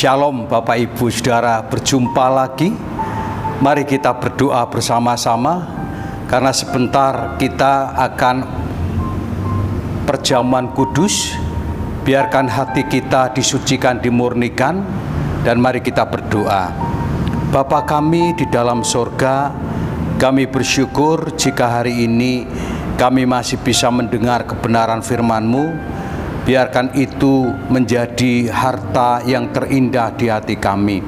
Shalom Bapak Ibu Saudara, berjumpa lagi. Mari kita berdoa bersama-sama, karena sebentar kita akan perjamuan kudus. Biarkan hati kita disucikan, dimurnikan, dan mari kita berdoa. Bapa kami di dalam sorga, kami bersyukur jika hari ini kami masih bisa mendengar kebenaran firman-Mu. Biarkan itu menjadi harta yang terindah di hati kami.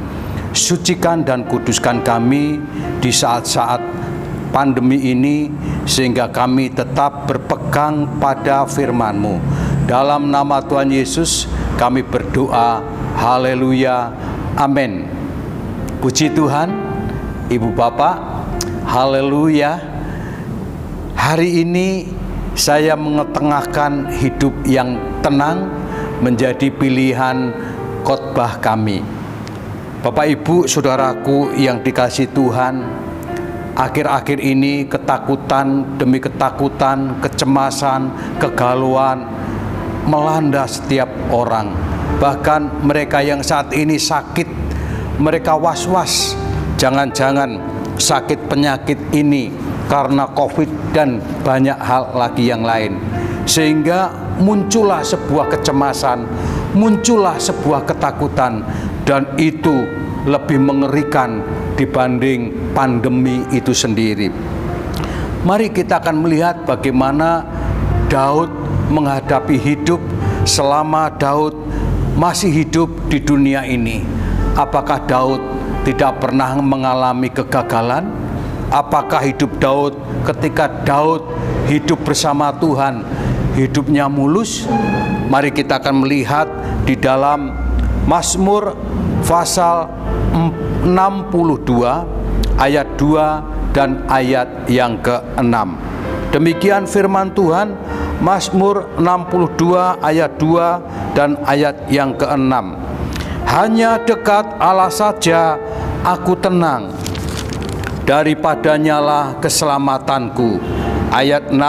Sucikan dan kuduskan kami di saat-saat pandemi ini, sehingga kami tetap berpegang pada firman-Mu. Dalam nama Tuhan Yesus kami berdoa, haleluya, amin. Puji Tuhan, Ibu Bapak, haleluya. Hari ini saya mengetengahkan hidup yang tenang menjadi pilihan khotbah kami. Bapak Ibu Saudaraku yang dikasihi Tuhan, akhir-akhir ini ketakutan demi ketakutan, kecemasan, kegalauan melanda setiap orang. Bahkan mereka yang saat ini sakit, mereka was-was, jangan-jangan sakit penyakit ini karena COVID dan banyak hal lagi yang lain. Sehingga muncullah sebuah kecemasan, muncullah sebuah ketakutan, dan itu lebih mengerikan dibanding pandemi itu sendiri. Mari kita akan melihat bagaimana Daud menghadapi hidup selama Daud masih hidup di dunia ini. Apakah Daud tidak pernah mengalami kegagalan? Apakah hidup Daud ketika Daud hidup bersama Tuhan, hidupnya mulus? Mari kita akan melihat di dalam Mazmur pasal 62 ayat 2 dan ayat yang ke-6. Demikian firman Tuhan, Mazmur 62 ayat 2 dan ayat yang ke-6. Hanya dekat Allah saja aku tenang, daripadanya lah keselamatanku. Ayat 6,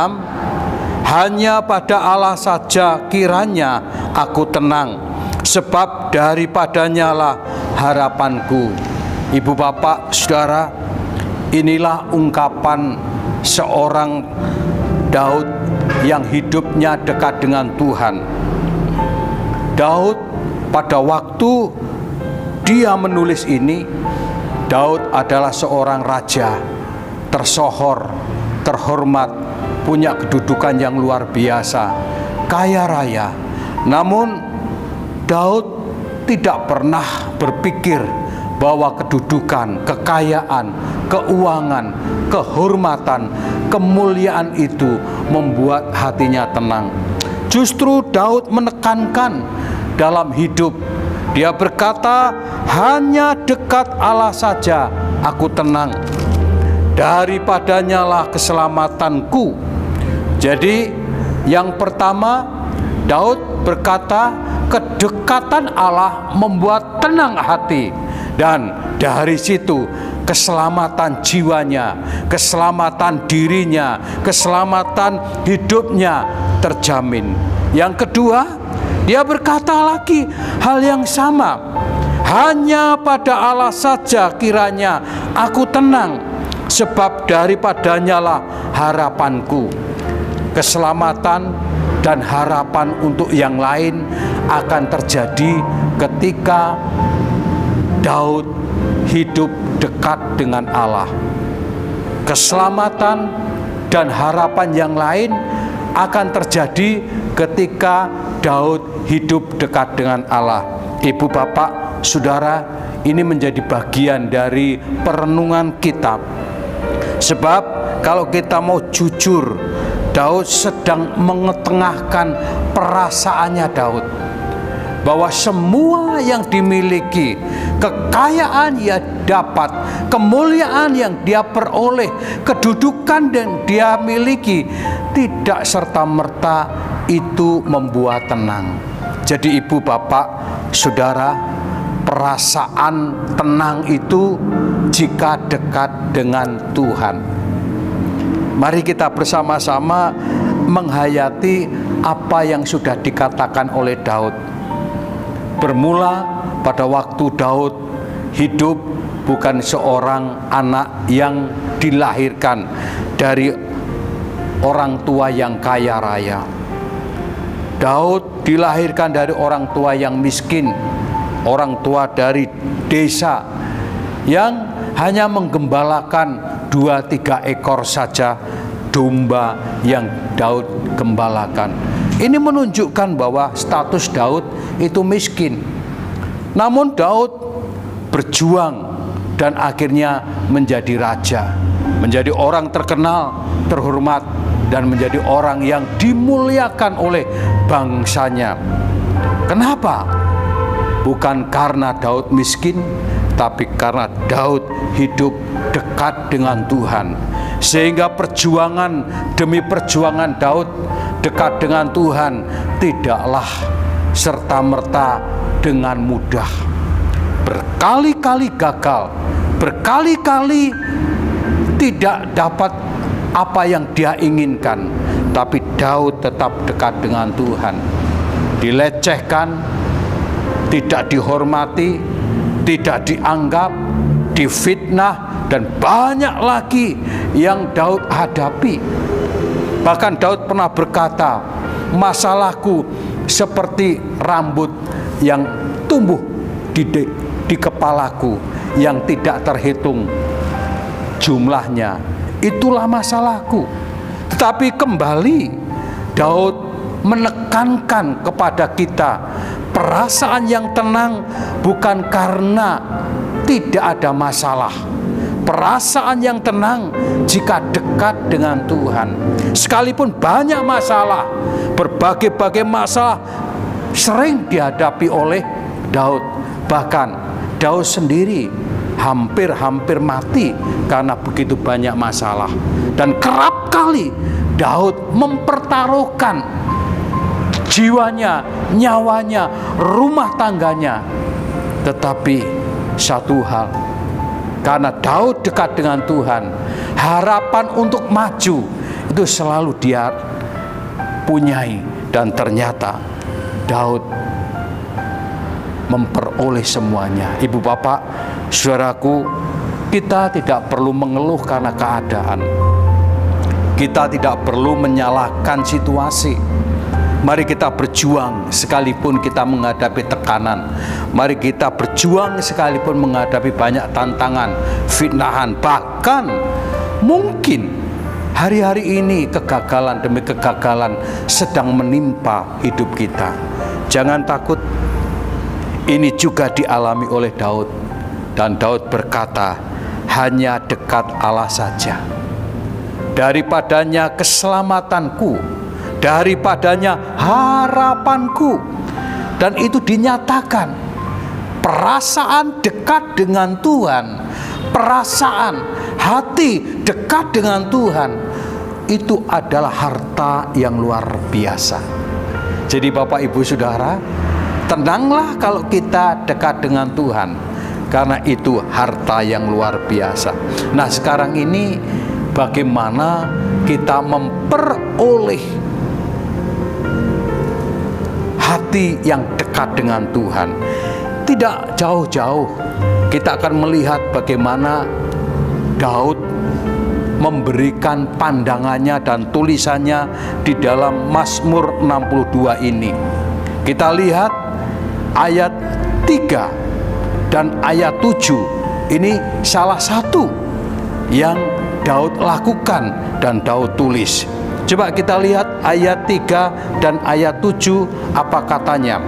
hanya pada Allah saja kiranya aku tenang, sebab daripadanya lah harapanku. Ibu Bapak Saudara, inilah ungkapan seorang Daud yang hidupnya dekat dengan Tuhan. Daud pada waktu dia menulis ini, Daud adalah seorang raja, tersohor, terhormat, punya kedudukan yang luar biasa, kaya raya. Namun Daud tidak pernah berpikir bahwa kedudukan, kekayaan, keuangan, kehormatan, kemuliaan itu membuat hatinya tenang. Justru Daud menekankan dalam hidup, dia berkata, hanya dekat Allah saja aku tenang, daripadanya lah keselamatanku. Jadi yang pertama, Daud berkata kedekatan Allah membuat tenang hati, dan dari situ keselamatan jiwanya, keselamatan dirinya, keselamatan hidupnya terjamin. Yang kedua, dia berkata lagi hal yang sama, hanya pada Allah saja kiranya aku tenang, sebab daripadanya lah harapanku. Keselamatan dan harapan untuk yang lain akan terjadi ketika Daud hidup dekat dengan Allah. Keselamatan dan harapan yang lain akan terjadi ketika Daud hidup dekat dengan Allah. Ibu Bapak Saudara, ini menjadi bagian dari perenungan kita. Sebab kalau kita mau jujur, Daud sedang mengetengahkan perasaannya Daud, bahwa semua yang dimiliki, kekayaan yang dapat, kemuliaan yang dia peroleh, kedudukan yang dia miliki, tidak serta-merta itu membuat tenang. Jadi Ibu Bapak Saudara, perasaan tenang itu jika dekat dengan Tuhan. Mari kita bersama-sama menghayati apa yang sudah dikatakan oleh Daud. Bermula pada waktu Daud hidup bukan seorang anak yang dilahirkan dari orang tua yang kaya raya. Daud dilahirkan dari orang tua yang miskin, orang tua dari desa yang hanya menggembalakan 2-3 ekor saja domba yang Daud gembalakan. Ini menunjukkan bahwa status Daud itu miskin. Namun Daud berjuang dan akhirnya menjadi raja, menjadi orang terkenal, terhormat, dan menjadi orang yang dimuliakan oleh bangsanya. Kenapa? Bukan karena Daud miskin, tapi karena Daud hidup dekat dengan Tuhan. Sehingga perjuangan demi perjuangan Daud dekat dengan Tuhan tidaklah serta-merta dengan mudah. Berkali-kali gagal, berkali-kali tidak dapat apa yang dia inginkan, tapi Daud tetap dekat dengan Tuhan. Dilecehkan, tidak dihormati, tidak dianggap, difitnah, dan banyak lagi yang Daud hadapi. Bahkan Daud pernah berkata, masalahku seperti rambut yang tumbuh di kepalaku yang tidak terhitung jumlahnya. Itulah masalahku. Tetapi kembali Daud menekankan kepada kita, perasaan yang tenang bukan karena tidak ada masalah. Perasaan yang tenang jika dekat dengan Tuhan. Sekalipun banyak masalah, berbagai-bagai masalah sering dihadapi oleh Daud. Bahkan Daud sendiri hampir mati karena begitu banyak masalah. Dan kerap kali Daud mempertaruhkan jiwanya, nyawanya, rumah tangganya. Tetapi satu hal, karena Daud dekat dengan Tuhan, harapan untuk maju itu selalu dia punyai. Dan ternyata Daud memperoleh semuanya. Ibu bapak, saudaraku, kita tidak perlu mengeluh karena keadaan. Kita tidak perlu menyalahkan situasi. Mari kita berjuang sekalipun kita menghadapi tekanan. Mari kita berjuang sekalipun menghadapi banyak tantangan, fitnahan. Bahkan mungkin hari-hari ini kegagalan demi kegagalan sedang menimpa hidup kita. Jangan takut. Ini juga dialami oleh Daud. Dan Daud berkata, hanya dekat Allah saja. Daripadanya keselamatanku, daripadanya harapanku. Dan itu dinyatakan. Perasaan dekat dengan Tuhan, perasaan hati dekat dengan Tuhan, itu adalah harta yang luar biasa. Jadi Bapak Ibu Saudara, tenanglah kalau kita dekat dengan Tuhan, karena itu harta yang luar biasa. Nah, sekarang ini bagaimana kita memperoleh hati yang dekat dengan Tuhan? Tidak jauh-jauh kita akan melihat bagaimana Daud memberikan pandangannya dan tulisannya di dalam Mazmur 62 ini. Kita lihat ayat 3 dan ayat 7. Ini salah satu yang Daud lakukan dan Daud tulis. Coba kita lihat ayat 3 dan ayat 7, apa katanya?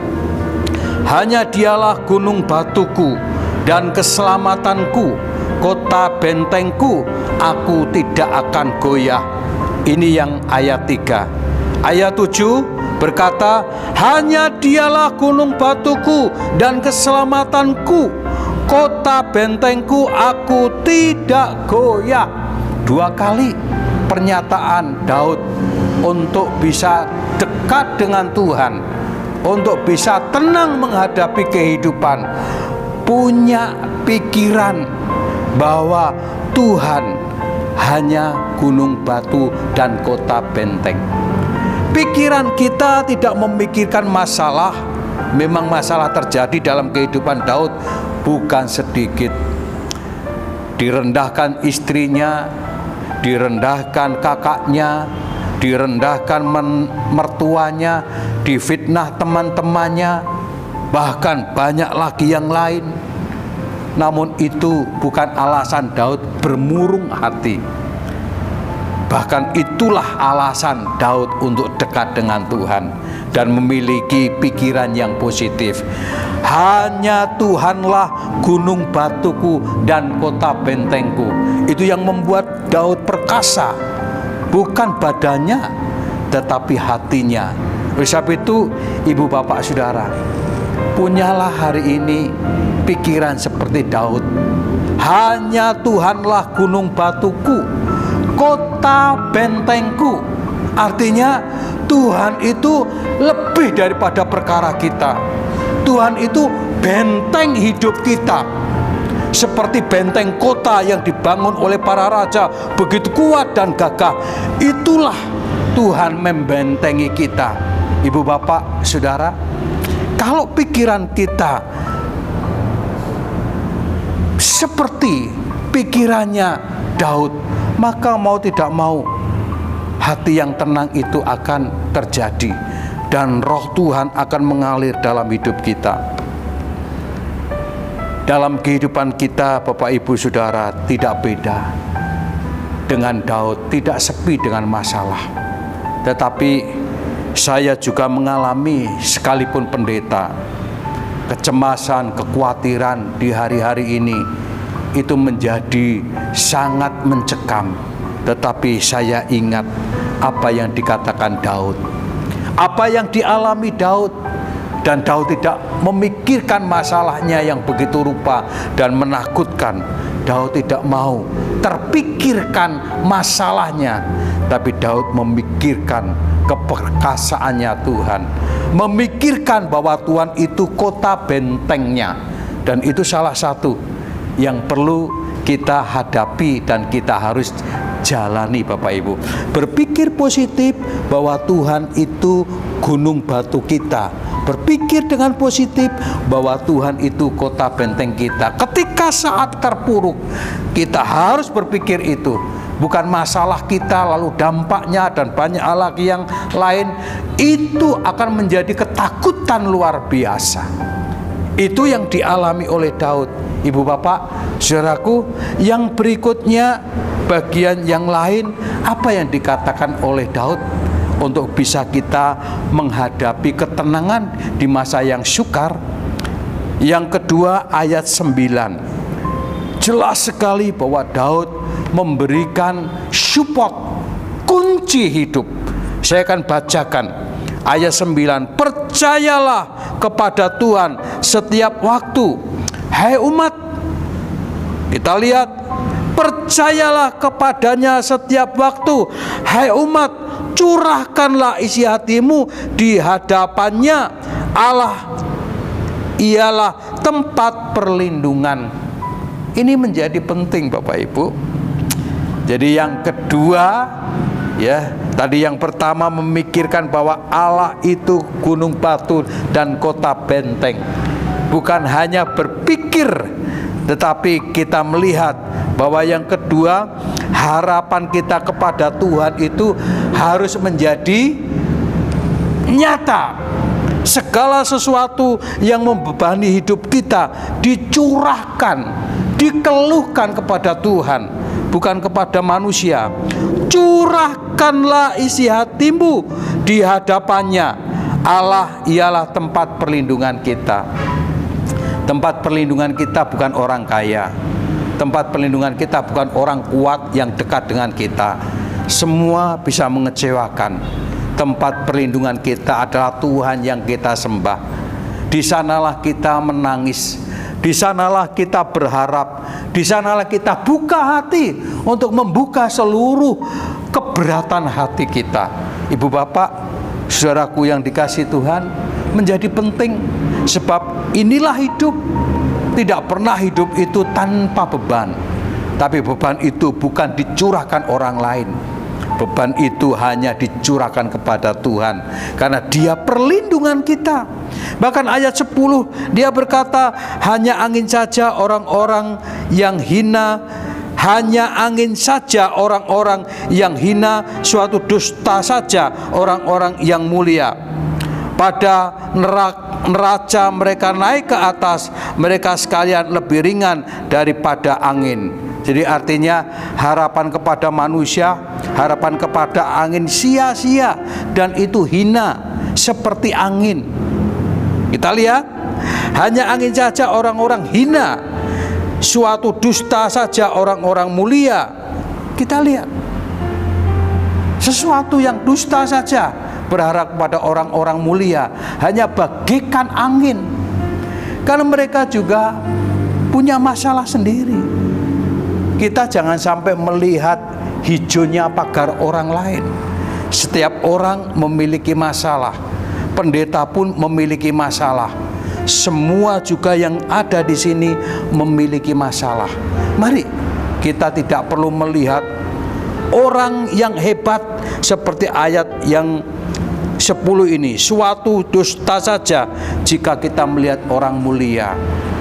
Hanya dialah gunung batuku dan keselamatanku, kota bentengku, aku tidak akan goyah. Ini yang ayat 3. Ayat 7 berkata, hanya dialah gunung batuku dan keselamatanku, kota bentengku, aku tidak goyah. 2 kali pernyataan Daud untuk bisa dekat dengan Tuhan, untuk bisa tenang menghadapi kehidupan, punya pikiran bahwa Tuhan hanya gunung batu dan kota benteng. Pikiran kita tidak memikirkan masalah, memang masalah terjadi dalam kehidupan Daud bukan sedikit. Direndahkan istrinya, direndahkan kakaknya, direndahkan mertuanya, difitnah teman-temannya, bahkan banyak lagi yang lain. Namun itu bukan alasan Daud bermurung hati. Bahkan itulah alasan Daud untuk dekat dengan Tuhan dan memiliki pikiran yang positif. Hanya Tuhanlah gunung batuku dan kota bentengku. Itu yang membuat Daud perkasa, bukan badannya tetapi hatinya. Oleh sebab itu, ibu bapak saudara, punyalah hari ini pikiran seperti Daud. Hanya Tuhanlah gunung batuku, kota bentengku. Artinya Tuhan itu lebih daripada perkara kita. Tuhan itu benteng hidup kita. Seperti benteng kota yang dibangun oleh para raja, begitu kuat dan gagah. Itulah Tuhan membentengi kita. Ibu bapak saudara, kalau pikiran kita seperti pikirannya Daud, maka mau tidak mau hati yang tenang itu akan terjadi dan roh Tuhan akan mengalir dalam hidup kita. Dalam kehidupan kita, Bapak Ibu Saudara, tidak beda dengan Daud, tidak sepi dengan masalah. Tetapi saya juga mengalami, sekalipun pendeta, kecemasan, kekhawatiran di hari-hari ini itu menjadi sangat mencekam. Tetapi saya ingat apa yang dikatakan Daud, apa yang dialami Daud, dan Daud tidak memikirkan masalahnya yang begitu rupa dan menakutkan. Daud tidak mau terpikirkan masalahnya, tapi Daud memikirkan keperkasaannya Tuhan, memikirkan bahwa Tuhan itu kota bentengnya. Dan itu salah satu yang perlu kita hadapi dan kita harus jalani, Bapak Ibu. Berpikir positif bahwa Tuhan itu gunung batu kita. Berpikir dengan positif bahwa Tuhan itu kota benteng kita. Ketika saat terpuruk, kita harus berpikir itu. Bukan masalah kita lalu dampaknya dan banyak hal lagi yang lain. Itu akan menjadi ketakutan luar biasa. Itu yang dialami oleh Daud. Ibu bapak, saudaraku, yang berikutnya bagian yang lain, apa yang dikatakan oleh Daud untuk bisa kita menghadapi ketenangan di masa yang sukar. Yang kedua, ayat 9. Jelas sekali bahwa Daud memberikan support, kunci hidup. Saya akan bacakan ayat 9. Percayalah kepada Tuhan setiap waktu, hai umat. Kita lihat, percayalah kepadanya setiap waktu, hai umat, curahkanlah isi hatimu di hadapannya. Allah ialah tempat perlindungan. Ini menjadi penting, Bapak Ibu. Jadi yang kedua, ya, tadi yang pertama memikirkan bahwa Allah itu gunung batu dan kota benteng. Bukan hanya berpikir, tetapi kita melihat bahwa yang kedua, harapan kita kepada Tuhan itu harus menjadi nyata. Segala sesuatu yang membebani hidup kita dicurahkan, dikeluhkan kepada Tuhan, bukan kepada manusia. Curahkanlah isi hatimu di hadapannya. Allah ialah tempat perlindungan kita. Tempat perlindungan kita bukan orang kaya. Tempat perlindungan kita bukan orang kuat yang dekat dengan kita. Semua bisa mengecewakan. Tempat perlindungan kita adalah Tuhan yang kita sembah. Di sanalah kita menangis. Di sanalah kita berharap. Di sanalah kita buka hati untuk membuka seluruh keberatan hati kita. Ibu bapak, saudaraku yang dikasihi Tuhan, menjadi penting. Sebab inilah hidup. Tidak pernah hidup itu tanpa beban. Tapi beban itu bukan dicurahkan orang lain. Beban itu hanya dicurahkan kepada Tuhan karena Dia perlindungan kita. Bahkan ayat 10 Dia berkata, hanya angin saja orang-orang yang hina, hanya angin saja orang-orang yang hina, suatu dusta saja orang-orang yang mulia. Pada neraca mereka naik ke atas, mereka sekalian lebih ringan daripada angin. Jadi artinya harapan kepada manusia, harapan kepada angin sia-sia, dan itu hina seperti angin. Kita lihat, hanya angin saja orang-orang hina, suatu dusta saja orang-orang mulia. Kita lihat, sesuatu yang dusta saja berharap kepada orang-orang mulia hanya bagaikan angin, karena mereka juga punya masalah sendiri. Kita jangan sampai melihat hijaunya pagar orang lain. Setiap orang memiliki masalah, pendeta pun memiliki masalah, semua juga yang ada di sini memiliki masalah. Mari kita tidak perlu melihat orang yang hebat seperti ayat yang 10 ini, suatu dusta saja jika kita melihat orang mulia.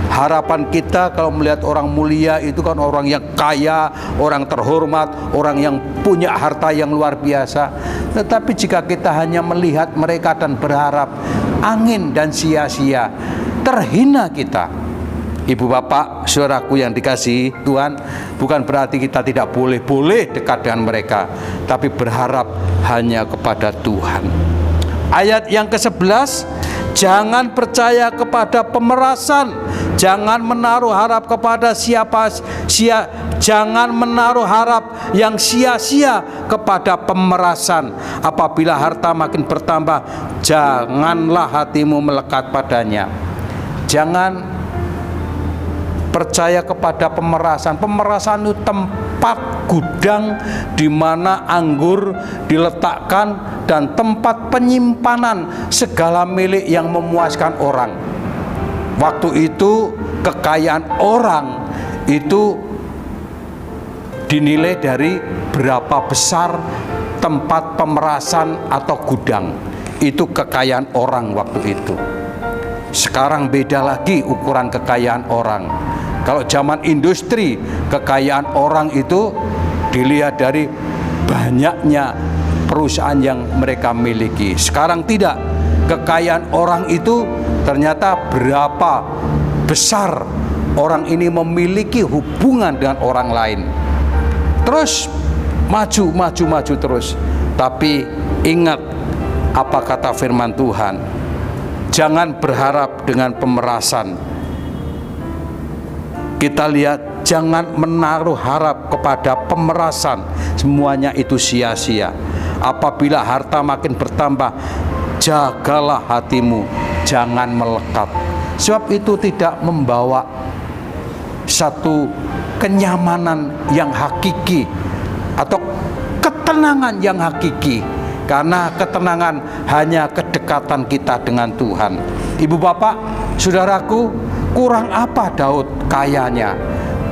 Harapan kita kalau melihat orang mulia itu kan orang yang kaya, orang terhormat, orang yang punya harta yang luar biasa. Tetapi jika kita hanya melihat mereka dan berharap angin dan sia-sia, terhina kita. Ibu bapak, saudaraku yang dikasihi Tuhan, bukan berarti kita tidak boleh dekat dengan mereka, tapi berharap hanya kepada Tuhan. Ayat yang ke-11, jangan percaya kepada pemerasan, jangan menaruh harap kepada jangan menaruh harap yang sia-sia kepada pemerasan. Apabila harta makin bertambah, janganlah hatimu melekat padanya. Jangan percaya kepada pemerasan. Pemerasan itu tempat gudang di mana anggur diletakkan dan tempat penyimpanan segala milik yang memuaskan orang. Waktu itu kekayaan orang itu dinilai dari berapa besar tempat pemerasan atau gudang. Itu kekayaan orang waktu itu. Sekarang beda lagi ukuran kekayaan orang. Kalau zaman industri, kekayaan orang itu dilihat dari banyaknya perusahaan yang mereka miliki. Sekarang tidak. Kekayaan orang itu ternyata berapa besar orang ini memiliki hubungan dengan orang lain. Terus maju terus. Tapi ingat apa kata firman Tuhan. Jangan berharap dengan pemerasan. Kita lihat, jangan menaruh harap kepada pemerasan. Semuanya itu sia-sia. Apabila harta makin bertambah, jagalah hatimu, jangan melekat. Sebab itu tidak membawa satu kenyamanan yang hakiki atau ketenangan yang hakiki. Karena ketenangan hanya kedekatan kita dengan Tuhan. Ibu bapak, saudaraku, kurang apa Daud kayanya?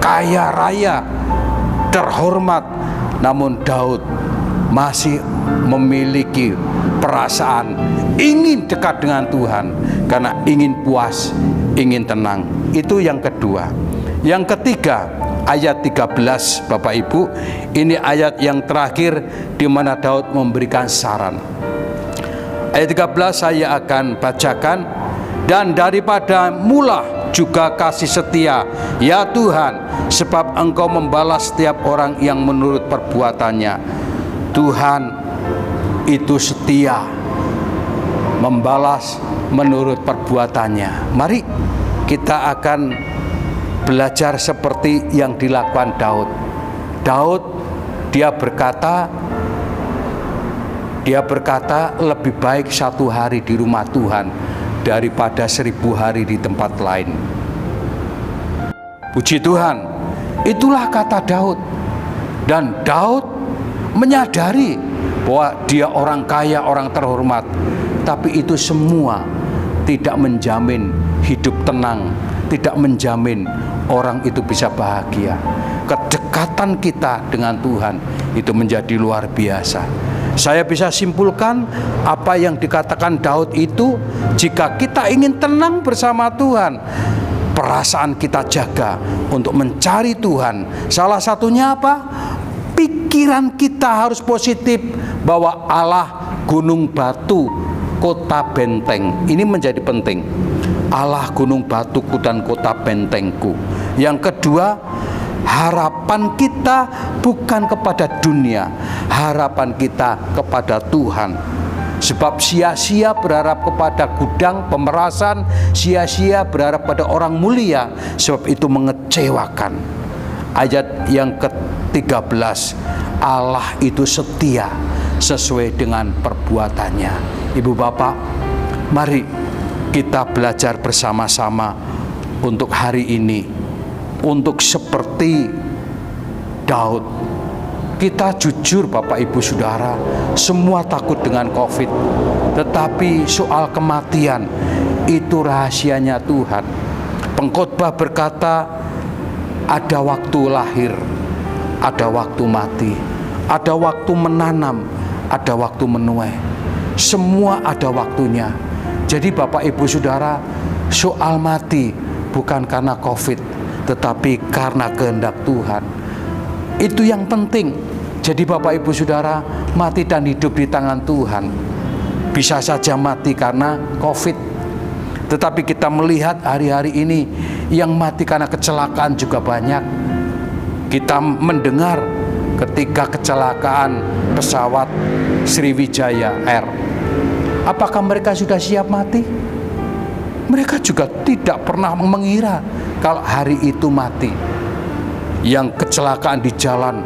Kaya raya, terhormat. Namun Daud masih memiliki perasaan ingin dekat dengan Tuhan. Karena ingin puas, ingin tenang. Itu yang kedua. Yang ketiga, ayat 13, Bapak Ibu, ini ayat yang terakhir di mana Daud memberikan saran. Ayat 13 saya akan bacakan. Dan daripada mula juga kasih setia, ya Tuhan, sebab Engkau membalas setiap orang yang menurut perbuatannya. Tuhan itu setia, membalas menurut perbuatannya. Mari kita akan belajar seperti yang dilakukan Daud. Daud dia berkata lebih baik 1 hari di rumah Tuhan daripada 1000 hari di tempat lain. Puji Tuhan, itulah kata Daud. Dan Daud menyadari bahwa dia orang kaya, orang terhormat, tapi itu semua tidak menjamin hidup tenang, tidak menjamin orang itu bisa bahagia. kedekatan kita dengan Tuhan itu menjadi luar biasa. Saya bisa simpulkan apa yang dikatakan Daud itu, jika kita ingin tenang bersama Tuhan, perasaan kita jaga untuk mencari Tuhan. Salah satunya apa? Pikiran kita harus positif bahwa Allah gunung batu, kota benteng. Ini menjadi penting. Allah gunung batuku dan kota bentengku. Yang kedua, harapan kita bukan kepada dunia, harapan kita kepada Tuhan. Sebab sia-sia berharap kepada gudang pemerasan, sia-sia berharap pada orang mulia, sebab itu mengecewakan. Ayat yang ke-13, Allah itu setia sesuai dengan perbuatannya. Ibu bapak, mari kita belajar bersama-sama untuk hari ini, untuk seperti Daud. Kita jujur Bapak Ibu Saudara, semua takut dengan COVID, tetapi soal kematian itu rahasianya Tuhan. Pengkhotbah berkata, ada waktu lahir, ada waktu mati, ada waktu menanam, ada waktu menuai. Semua ada waktunya. Jadi Bapak Ibu Saudara, soal mati bukan karena COVID, tetapi karena kehendak Tuhan. Itu yang penting. Jadi Bapak Ibu Saudara, mati dan hidup di tangan Tuhan. Bisa saja mati karena COVID, tetapi kita melihat hari-hari ini yang mati karena kecelakaan juga banyak. Kita mendengar ketika kecelakaan pesawat Sriwijaya Air. Apakah mereka sudah siap mati? Mereka juga tidak pernah mengira kalau hari itu mati. Yang kecelakaan di jalan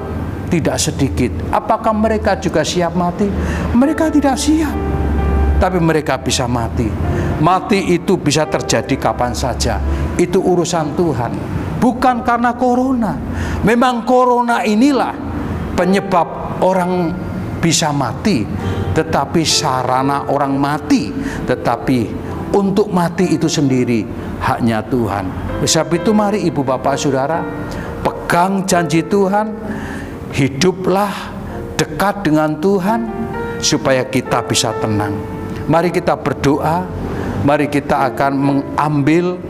tidak sedikit. Apakah mereka juga siap mati? Mereka tidak siap, tapi mereka bisa mati. Mati itu bisa terjadi kapan saja. Itu urusan Tuhan, bukan karena corona. Memang corona inilah penyebab orang bisa mati, tetapi sarana orang mati. Tetapi untuk mati itu sendiri haknya Tuhan. Sebab itu mari Ibu Bapak Saudara, pegang janji Tuhan, hiduplah dekat dengan Tuhan supaya kita bisa tenang. Mari kita berdoa, mari kita akan mengambil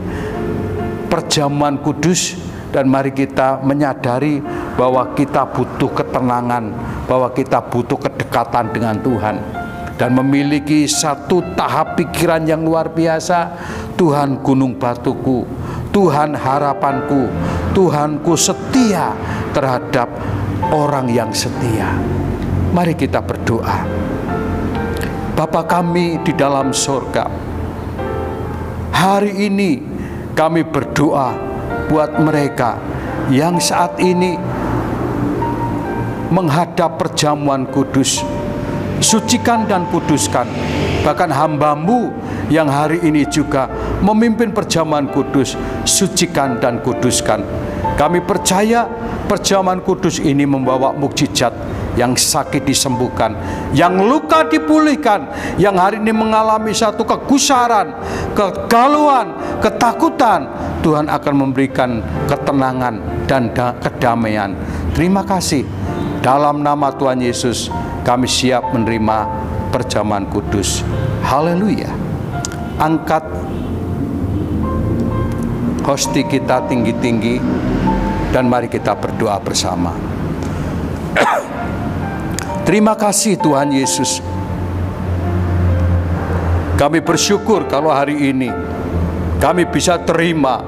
perjamuan kudus, dan mari kita menyadari bahwa kita butuh ketenangan, bahwa kita butuh kedekatan dengan Tuhan, dan memiliki satu tahap pikiran yang luar biasa. Tuhan gunung batuku, Tuhan harapanku, Tuhanku setia terhadap orang yang setia. Mari kita berdoa. Bapa kami di dalam surga, hari ini kami berdoa buat mereka yang saat ini menghadap perjamuan kudus. Sucikan dan kuduskan bahkan hamba-Mu yang hari ini juga memimpin perjamuan kudus. Sucikan dan kuduskan. Kami percaya perjamuan kudus ini membawa mukjizat, yang sakit disembuhkan, yang luka dipulihkan, yang hari ini mengalami satu kegusaran, kegalauan, ketakutan. Tuhan akan memberikan ketenangan dan kedamaian. Terima kasih. Dalam nama Tuhan Yesus, kami siap menerima perjamuan kudus. Haleluya. Angkat hosti kita tinggi-tinggi, dan mari kita berdoa bersama. Terima kasih Tuhan Yesus. Kami bersyukur kalau hari ini kami bisa terima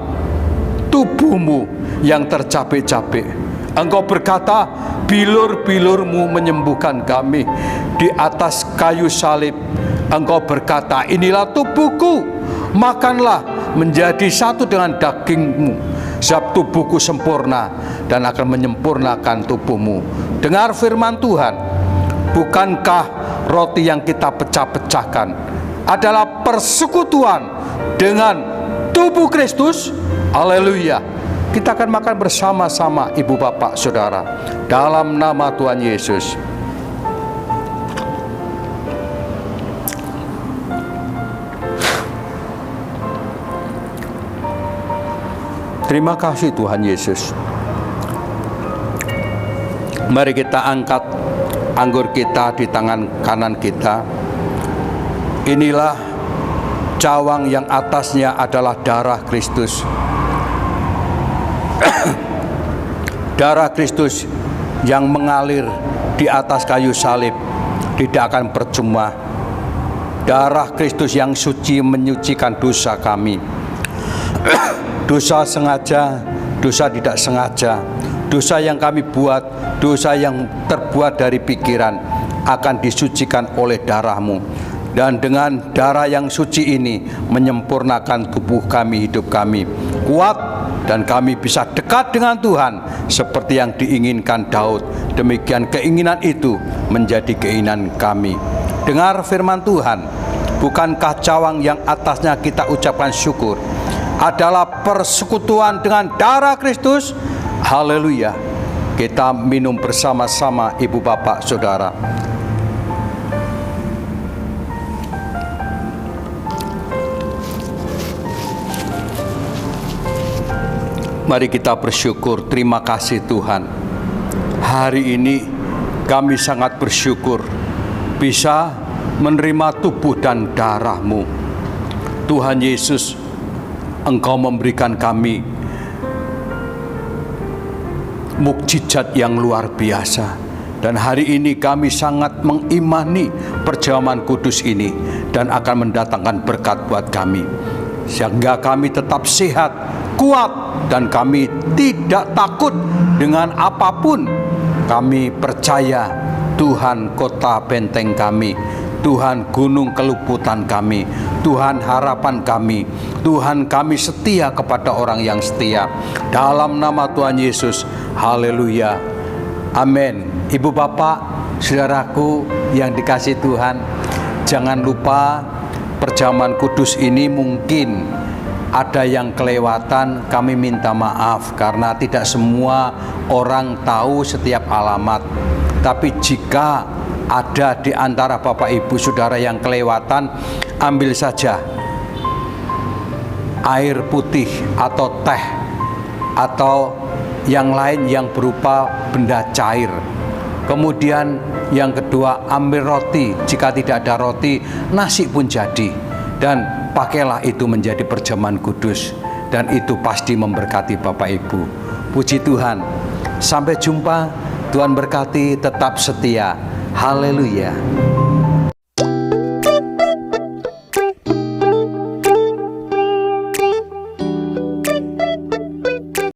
tubuh-Mu yang tercapek-capek. Engkau berkata, bilur-bilur-Mu menyembuhkan kami. Di atas kayu salib Engkau berkata, inilah tubuhku, makanlah menjadi satu dengan daging-Mu. Sebab tubuhku sempurna dan akan menyempurnakan tubuh-Mu. Dengar firman Tuhan. Bukankah roti yang kita pecah-pecahkan adalah persekutuan dengan tubuh Kristus? Haleluya. Kita akan makan bersama-sama Ibu Bapak Saudara, dalam nama Tuhan Yesus. Terima kasih Tuhan Yesus. Mari kita angkat anggur kita di tangan kanan kita. Inilah cawang yang atasnya adalah darah Kristus. Darah Kristus yang mengalir di atas kayu salib tidak akan percuma. Darah Kristus yang suci menyucikan dosa kami. Dosa sengaja, dosa tidak sengaja, dosa yang kami buat, dosa yang terbuat dari pikiran akan disucikan oleh darah-Mu. Dan dengan darah yang suci ini menyempurnakan tubuh kami, hidup kami kuat, dan kami bisa dekat dengan Tuhan seperti yang diinginkan Daud. Demikian keinginan itu menjadi keinginan kami. Dengar firman Tuhan. Bukankah cawang yang atasnya kita ucapkan syukur adalah persekutuan dengan darah Kristus? Haleluya. Kita minum bersama-sama, ibu bapak saudara. Mari kita bersyukur. Terima kasih Tuhan. Hari ini kami sangat bersyukur bisa menerima tubuh dan darah-Mu. Tuhan Yesus, Engkau memberikan kami mukjizat yang luar biasa. Dan hari ini kami sangat mengimani perjamuan kudus ini dan akan mendatangkan berkat buat kami. Sehingga kami tetap sehat, kuat, dan kami tidak takut dengan apapun. Kami percaya Tuhan kota benteng kami, Tuhan gunung keluputan kami, Tuhan harapan kami, Tuhan kami setia kepada orang yang setia. Dalam nama Tuhan Yesus, haleluya, amin. Ibu bapak, saudaraku yang dikasihi Tuhan, jangan lupa perjamuan kudus ini mungkin ada yang kelewatan, kami minta maaf karena tidak semua orang tahu setiap alamat. Tapi jika ada di antara bapak ibu saudara yang kelewatan, ambil saja air putih atau teh atau yang lain yang berupa benda cair. Kemudian yang kedua, ambil roti. Jika tidak ada roti, nasi pun jadi. Dan pakailah itu menjadi perjamuan kudus. Dan itu pasti memberkati Bapak Ibu. Puji Tuhan. Sampai jumpa. Tuhan berkati, tetap setia. Haleluya.